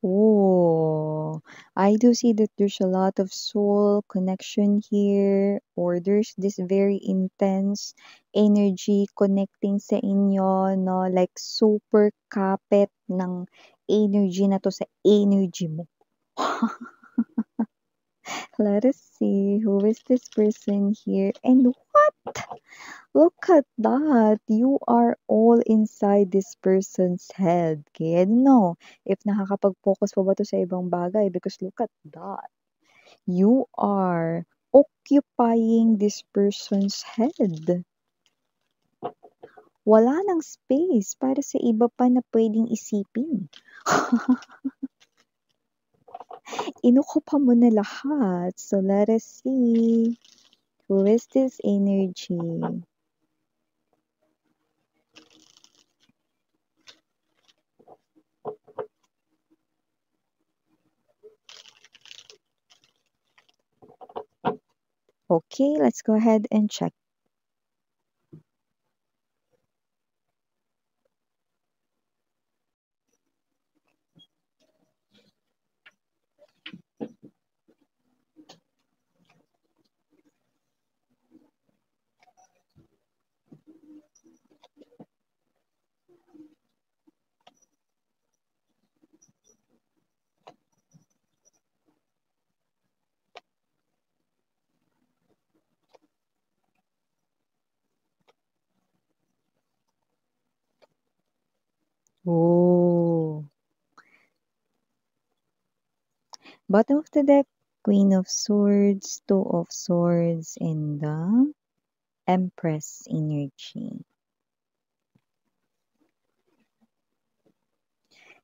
Oh, I do see that there's a lot of soul connection here, or there's this very intense energy connecting sa inyo, no? Like super kapit ng energy na to sa energy mo. Let us see who is this person here. And what? Look at that. You are all inside this person's head. Kaya I don't know if nakakapag-focus pa ba to sa ibang bagay because look at that. You are occupying this person's head. Wala ng space para sa iba pa na pwedeng isipin. Inukupa mo na lahat. So let us see. Who is this energy? Okay, let's go ahead and check. Oh. Bottom of the deck, Queen of Swords, Two of Swords, and the Empress energy.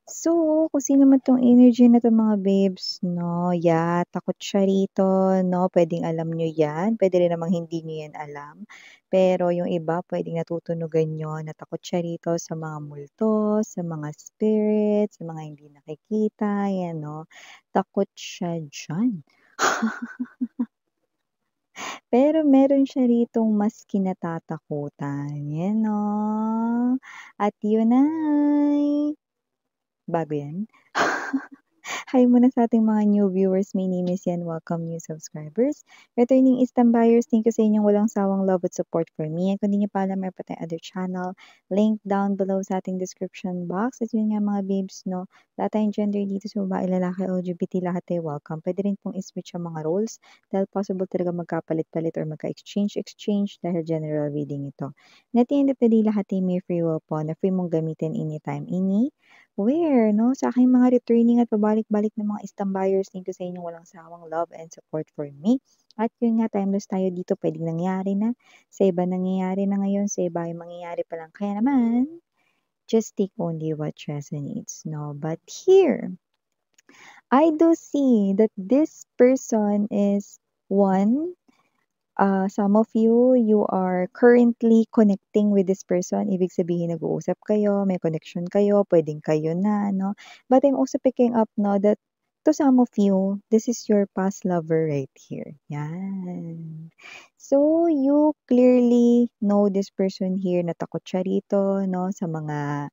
So, kung sino man 'tong energy na 'to mga babes 'no, yeah, takot siya rito 'no, puwedeng alam niyo 'yan, puwede rin namang hindi niyo 'yan alam. Pero yung iba puwedeng natutunugan niyo na takot siya rito sa mga multo, sa mga spirits, sa mga hindi nakikita, 'yan 'no, takot siya diyan. Pero meron siya ritong mas kinatatakutan, 'yan 'no, at yun ay bago 'yan? Hi muna sa ating mga new viewers. My name is Yan. Welcome new subscribers. Returning Eastern buyers, thank you sa inyong walang sawang love at support for me. At kung di niyo pa alam, meron pa tayong other channel. Link down below sa ating description box. At yun nga mga babes, no? Lahat tayong gender dito sa babae, lalaki, LGBT, lahat tayo welcome. Pwede rin pong i-switch ang mga roles dahil possible talaga magkapalit-palit or magka-exchange dahil general reading ito. And at the end of the day, lahat ay may free will po na free mong gamitin anytime, where, no? Sa aking mga returning at pabalik-balik ng mga Eastern buyers, thank you sa inyong walang sawang love and support for me. At yun nga, timeless tayo dito, pwedeng nangyari na. Sa iba nangyayari na ngayon, sa iba ay mangyayari pa lang. Kaya naman, just take only what resonates, no? But here, I do see that this person is one. Some of you, you are currently connecting with this person. Ibig sabihin, nag-uusap kayo, may connection kayo, pwedeng kayo na, no? But I'm also picking up, no, that to some of you, this is your past lover right here. Yan. So, you clearly know this person here na takot siya rito, no, sa mga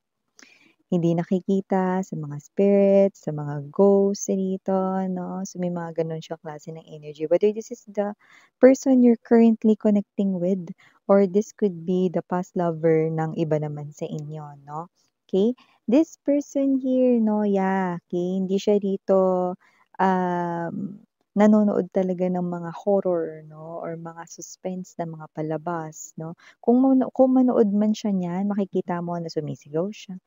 hindi nakikita, sa mga spirits, sa mga ghosts rito, 'no? So, may mga gano'n siyang klase ng energy. Whether this is the person you're currently connecting with or this could be the past lover ng iba naman sa inyo, 'no? Okay. This person here 'no, yeah, okay, hindi siya rito, um, nanonood talaga ng mga horror 'no or mga suspense na mga palabas 'no. Kung manood man siya niyan makikita mo na sumisigaw siya.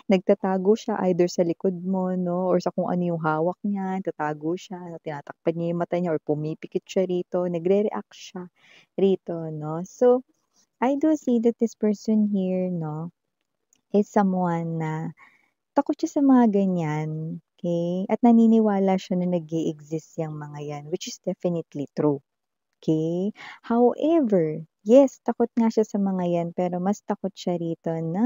Nagtatago siya either sa likod mo 'no or sa kung ano yung hawak niya, tatago siya, tinatakpan niya yung mata niya or pumipikit siya rito, nagre-react siya rito 'no. So, I do see that this person here 'no, is someone na takot siya sa mga ganyan, okey, at naniniwala siya na nag-e-exist yang mga yan, which is definitely true, okey. However, yes, takot nga siya sa mga yan pero mas takot siya rito na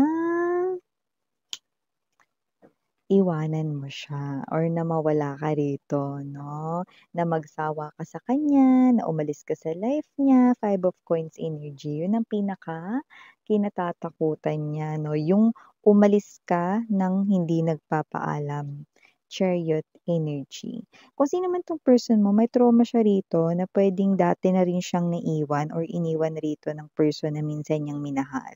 iwanan mo siya or na mawala ka rito 'no, na magsawa ka sa kanya, na umalis ka sa life niya, Five of Coins energy, yun ang pinaka kinatatakutan niya 'no, yung umalis ka ng hindi nagpapaalam. Chariot energy. Kung sino man 'tong person mo may trauma siya rito na puwedeng dati na rin siyang naiwan or iniwan rito ng person na minsan niyang minahal.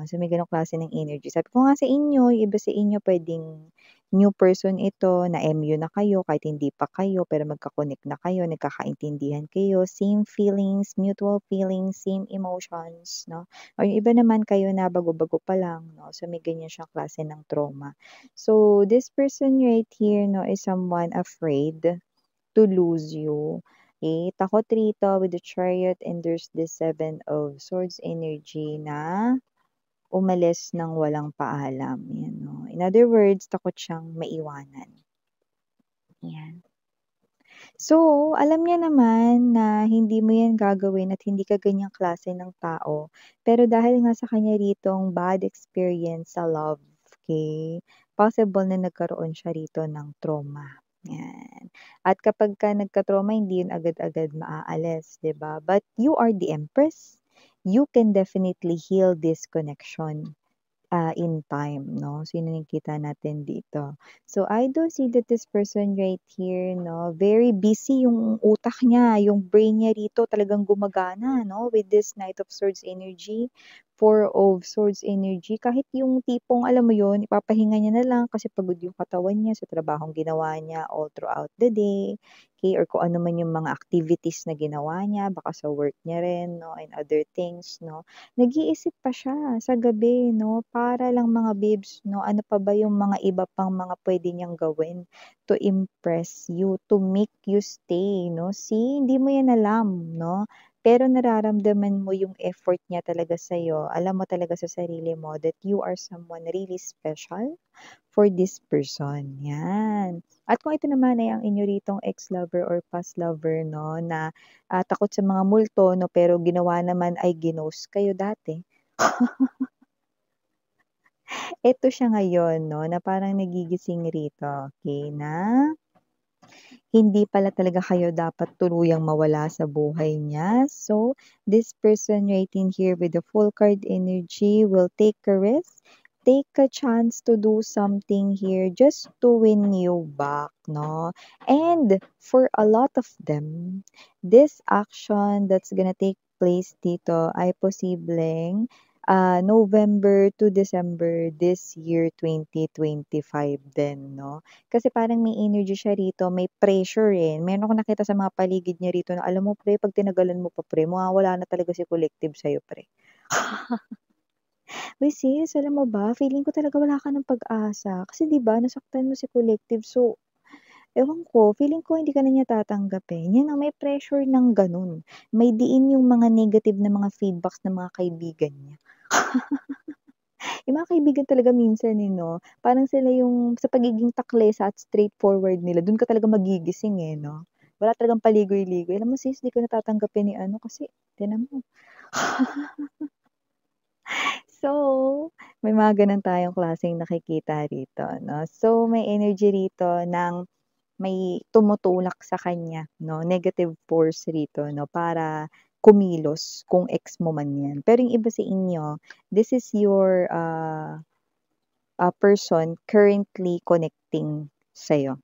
So may gano'ng klase ng energy. Sabi ko nga sa inyo, yung iba sa inyo puwedeng new person ito, na-MU na kayo kahit hindi pa kayo pero magka-connect na kayo, nagkakaintindihan kayo, same feelings, mutual feelings, same emotions 'no. Or yung iba naman kayo na bago-bago pa lang 'no, so may ganyan siyang klase ng trauma. So this person right here 'no is someone afraid to lose you. Takot rito with the Chariot and there's this Seven of Swords energy na umalis ng walang paalam, 'yan 'no. In other words, takot siyang maiwanan, 'yan. So, alam niya naman na hindi mo 'yan gagawin at hindi ka ganyang klase ng tao, pero dahil nga sa kanya ritong bad experience sa love, okay, possible na nagkaroon siya rito ng trauma, 'yan. At kapagka nagka-trauma hindi 'yun agad-agad maaalis, 'di ba? But you are the Empress, you can definitely heal this connection in time 'no. So yun ang nakikita natin dito. So I do see that this person right here 'no, very busy yung utak niya, yung brain niya rito talagang gumagana 'no, with this Knight of Swords energy, Four of Swords energy. Kahit yung tipong alam mo yun, ipapahinga niya na lang kasi pagod yung katawan niya sa trabahong ginawa niya all throughout the day, okay, or kung ano man yung mga activities na ginawa niya, baka sa work niya rin 'no and other things 'no. Nag-iisip pa siya sa gabi 'no, para lang mga babes 'no, ano pa ba yung mga iba pang mga puwede niyang gawin to impress you, to make you stay 'no. See, hindi mo 'yan alam 'no, pero nararamdaman mo yung effort niya talaga sa'yo. Alam mo talaga sa sarili mo that you are someone really special for this person, 'yan. At kung ito naman ay ang inyo ritong ex-lover or past lover 'no, na, takot sa mga multo 'no, pero ginawa naman ay ginost kayo dati. Eto siya ngayon 'no, na parang nagigising rito, okey, na hindi pala talaga kayo dapat tuluyang mawala sa buhay niya. So, this person right in here with the full card energy will take a risk, take a chance to do something here just to win you back, no? And for a lot of them, this action that's gonna take place dito ay posibleng November to December this year 2025 din, no? Kasi parang may energy siya rito, may pressure, eh. Meron akong nakita sa mga paligid niya rito na, "Alam mo pre, 'pag tinagalan mo pa pre, mawawala na talaga si collective sa'yo pre." Uy sis, alam mo ba, feeling ko talaga wala ka ng pag-asa. Kasi 'di ba nasaktan mo si collective, so ewan ko, feeling ko hindi ka na niya tatanggapin. 'Yan ang may pressure ng gano'n. May diin yung mga negative na mga feedbacks ng mga kaibigan niya. Yung mga kaibigan talaga minsan, eh, 'no, parang sila yung sa pagiging taklesa at straightforward nila dun ka talaga magigising, eh, 'no? Wala talagang paligoy-ligoy. Alam mo sis, di ko na tatanggapin ni ano kasi tignan mo. So, may mga gano'n tayong klaseng nakikita rito 'no. So, may energy rito ng may tumutulak sa kanya 'no, negative force rito 'no, para kumilos kung ex mo man 'yan. Pero yung iba sa inyo, this is your, person currently connecting sa'yo.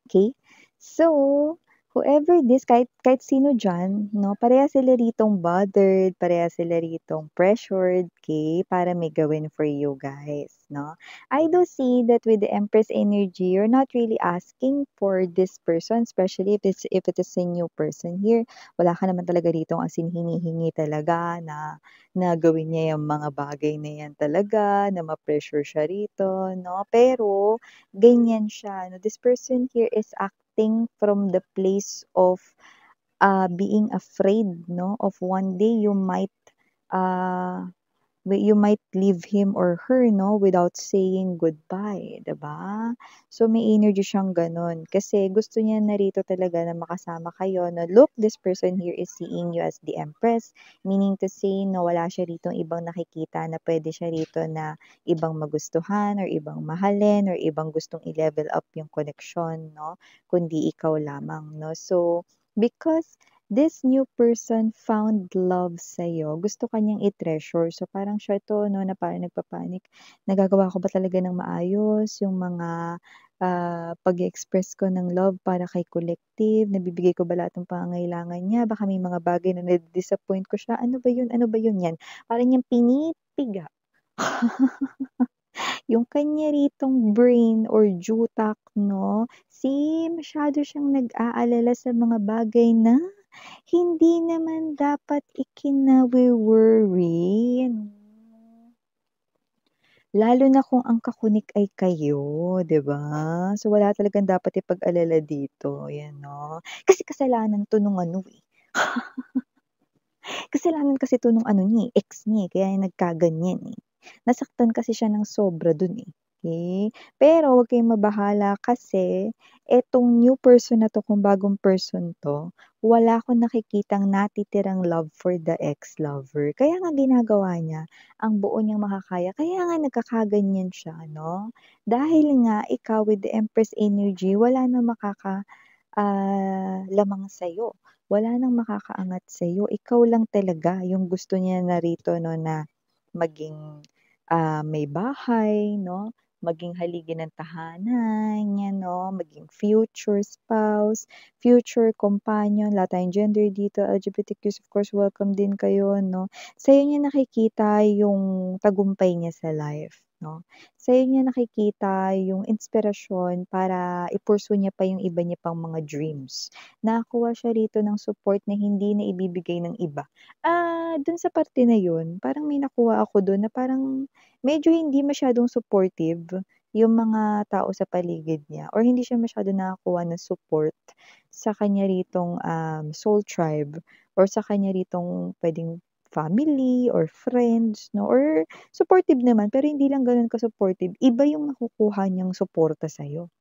Okay. So, whoever this kahit kahit sino diyan 'no, parehas sila ritong bothered, parehas sila ritong pressured, okay, para may gawin for you guys 'no. I do see that with the Empress energy, you're not really asking for this person, especially if it is a new person here. Wala ka naman talaga ritong as in hinihingi talaga na na gawin niya yung mga bagay na yan talaga, na ma-pressure siya rito 'no. Pero ganyan siya 'no. This person here is acting from the place of, being afraid 'no, of one day uh, you might leave him or her 'no, without saying goodbye, 'di ba? So, may energy siyang gano'n kasi gusto niya na rito talaga na makasama kayo na, look, this person here is seeing you as the Empress, meaning to say na wala siya ritong ibang nakikita na puwede siya rito na ibang magustuhan or ibang mahalin or ibang gustong i-level up yung connection 'no, kundi ikaw lamang 'no. So, because this new person found love sa'yo, gusto ka niyang i-treasure. So, parang siya 'to 'no, na parang nagpa-panic, nagagawa ko ba talaga ng maayos yung mga, pag-e-express ko ng love para kay collective, nabibigay ko ba lahat ng pangangailangan niya, baka may mga bagay na nadi-disappoint ko siya, ano ba yun, 'yan. Parang niyang pinipiga yung kanya ritong brain or utak 'no, masyado siyang nag-aalala sa mga bagay na hindi naman dapat ikinawi-worry ano. Lalo na kung ang kakunik ay kayo, 'di ba? So, wala talagang dapat ipag-alala dito, 'yan 'no. Kasi kasalanan 'to nung ano, eh, kasalanan kasi 'to nung ano niya, eh, ex niya, eh, kaya nagkaganyan, eh. Nasaktan kasi siya ng sobra dun, eh, okey. Pero huwag kayong mabahala kasi etong new person na 'to, kung bagong person 'to, wala akong nakikitang natitirang love for the ex-lover. Kaya nga ginagawa niya ang buo niyang makakaya, kaya nga nagkakaganyan siya 'no. Dahil nga ikaw with the Empress energy wala na lamang sa'yo. Wala nang makakaangat sa'yo, ikaw lang talaga yung gusto niya na rito 'no na maging, may bahay 'no, maging haligi ng tahanan, 'yan 'no, maging future spouse, future companion, lahat tayong gender dito, LGBTQs of course welcome din kayo 'no. Sa'yo niya nakikita yung tagumpay niya sa life 'no. Sa'yo niya nakikita yung inspirasyon para i-pursue niya pa yung iba niya pang mga dreams. Nakakuha siya rito ng support na hindi na ibibigay ng iba. Dun sa parte na yun, parang may nakuha ako dun na parang medyo hindi masyadong supportive yung mga tao sa paligid niya or hindi siya masyadong nakakakuha ng support sa kanya ritong, soul tribe or sa kanya ritong puwedeng family or friends 'no, or supportive naman pero hindi lang gano'n ka-supportive, iba yung nakukuha niyang suporta sa'yo.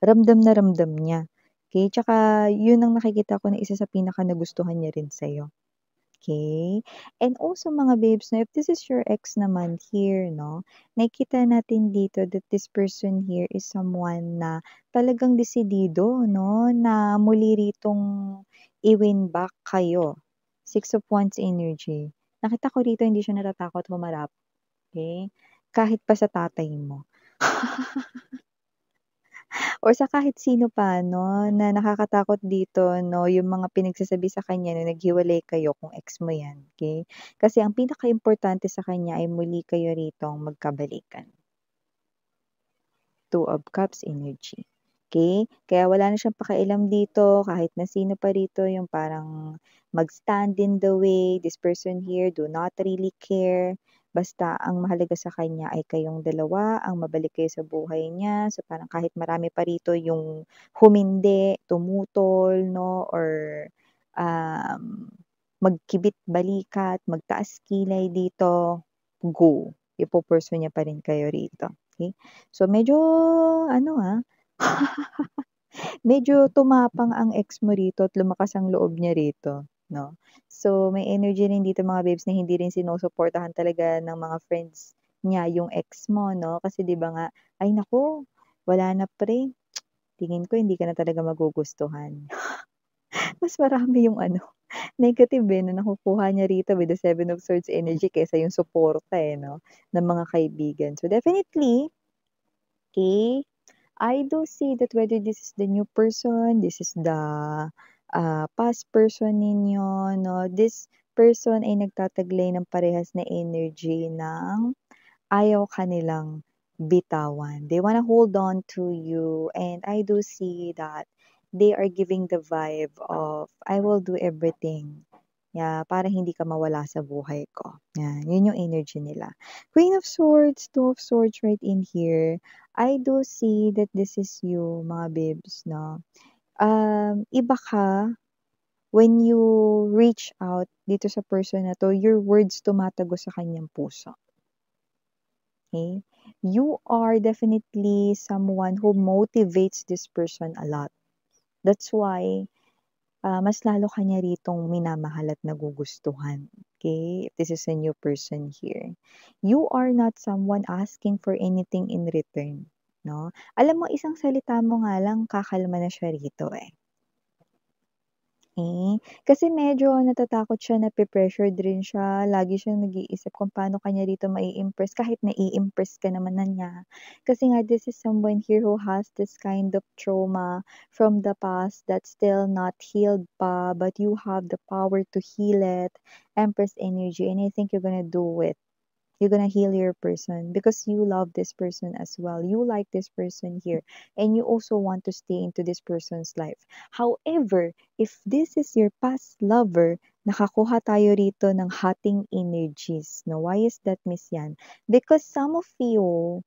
Ramdam na ramdam niya, okey? Tsaka yun ang nakikita ko na isa sa pinaka-nagustuhan niya rin sa'yo, okey? And also mga babes 'no, if this is your ex naman here 'no, nakikita natin dito that this person here is someone na talagang desidido 'no, na muli ritong i-win back kayo. Six of Wands energy. Nakita ko rito hindi siya natatakot humarap, okey? Kahit pa sa tatay mo. Or sa kahit sino pa 'no, na nakakatakot dito 'no, yung mga pinagsasabi sa kanya nung naghiwalay kayo kung ex mo 'yan, okey? Kasi ang pinakaimportante sa kanya ay muli kayo ritong magkabalikan. Two of Cups energy, okey? Kaya wala na siyang pakialam dito kahit na sino pa rito yung parang mag-stand in the way, this person here do not really care, basta ang mahalaga sa kanya ay kayong dalawa, ang mabalik kayo sa buhay niya. So, parang kahit marami pa rito yung humindi, tumutol 'no, or, um, magkibit-balikat, magtaas kilay dito, go, ipu-pursue niya pa rin kayo rito, okey? So, medyo ano, medyo tumapang ang ex mo rito at lumakas ang loob niya rito, 'no? So, may energy rin dito mga babes na hindi rin sinusuportahan talaga ng mga friends niya yung ex mo, 'no? Kasi 'di ba nga, "Ay naku, wala na pre, tingin ko hindi ka na talaga magugustuhan." Mas marami yung ano, negative, eh, na nakukuha niya rito with the Seven of Swords energy kaysa yung suporta, eh, 'no, ng mga kaibigan. So, definitely, okey, I do see that whether this is the new person, this is the, past person ninyo 'no, this person ay nagtataglay ng parehas na energy ng ayaw ka nilang bitawan. They wanna hold on to you and I do see that they are giving the vibe of, "I will do everything, yeah, para hindi ka mawala sa buhay ko." 'Yan, yun yung energy nila. Queen of Swords, Two of Swords right in here. I do see that this is you mga babes 'no. Iba ka when you reach out dito sa person na 'to, your words tumatago sa kanyang puso. Okay? You are definitely someone who motivates this person a lot. That's why, mas lalo ka niya ritong minamahal at nagugustuhan, okay? If this is a new person here. You are not someone asking for anything in return, 'no? Alam mo isang salita mo nga lang kakalma na siya rito, eh. Eh, kasi medyo natatakot siya, nape-pressured rin siya, lagi siyang nag-iisip kung paano ka niya dito mai-impress kahit nai-impress ka naman na niya. Kasi nga this is someone here who has this kind of trauma from the past that's still not healed pa, but you have the power to heal it, Empress energy, and I think you're gonna do it. You're gonna heal your person because you love this person as well. You like this person here, and you also want to stay into this person's life. However, if this is your past lover, nakakuha tayo rito ng hating energies. No? Why is that, Miss Yan? Because some of you,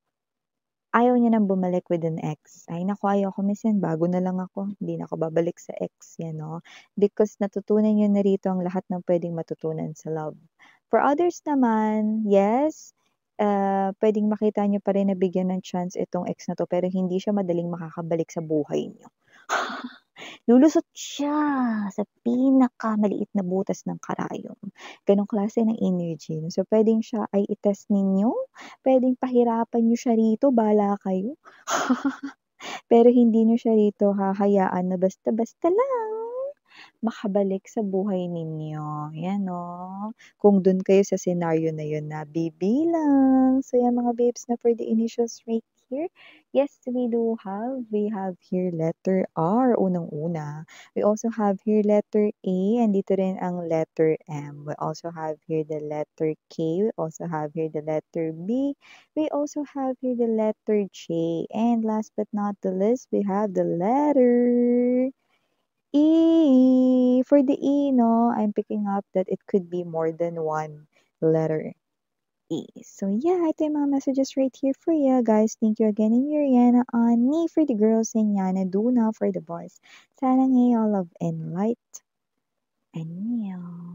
ayaw niya nang bumalik with an ex. Ay naku, ayoko Miss Yan, bago na lang ako. Hindi na ako babalik sa ex yan, no? Because natutunan niyo na rito ang lahat ng pwedeng matutunan sa love. For others naman, yes, pwedeng makita niyo pa rin na bigyan ng chance itong ex na 'to, pero hindi siya madaling makakabalik sa buhay niyo. Lulusot siya sa pinakamaliit na butas ng karayom. Gano'ng klase ng energy 'no. So, puwedeng siya ay i-test ninyo, puwedeng pahirapan niyo siya rito, bahala kayo. Pero hindi niyo siya rito hahayaan na basta-basta lang makabalik sa buhay ninyo, 'yan 'no. Kung dun kayo sa senaryo na yun na bibilang. So 'yan mga babes na for the initials right here, yes, we have here letter R, unang-una. We also have here letter A, andito rin ang letter M. We also have here the letter K, we also have here the letter B, we also have here the letter J, and last but not the least, we have the letter E. For the E, no, I'm picking up that it could be more than one letter E. So yeah, ito yung mga messages right here for you guys. Thank you again, and Miriana on me for the girls and Yana Duna for the boys. Sana ngayon love and light and meow.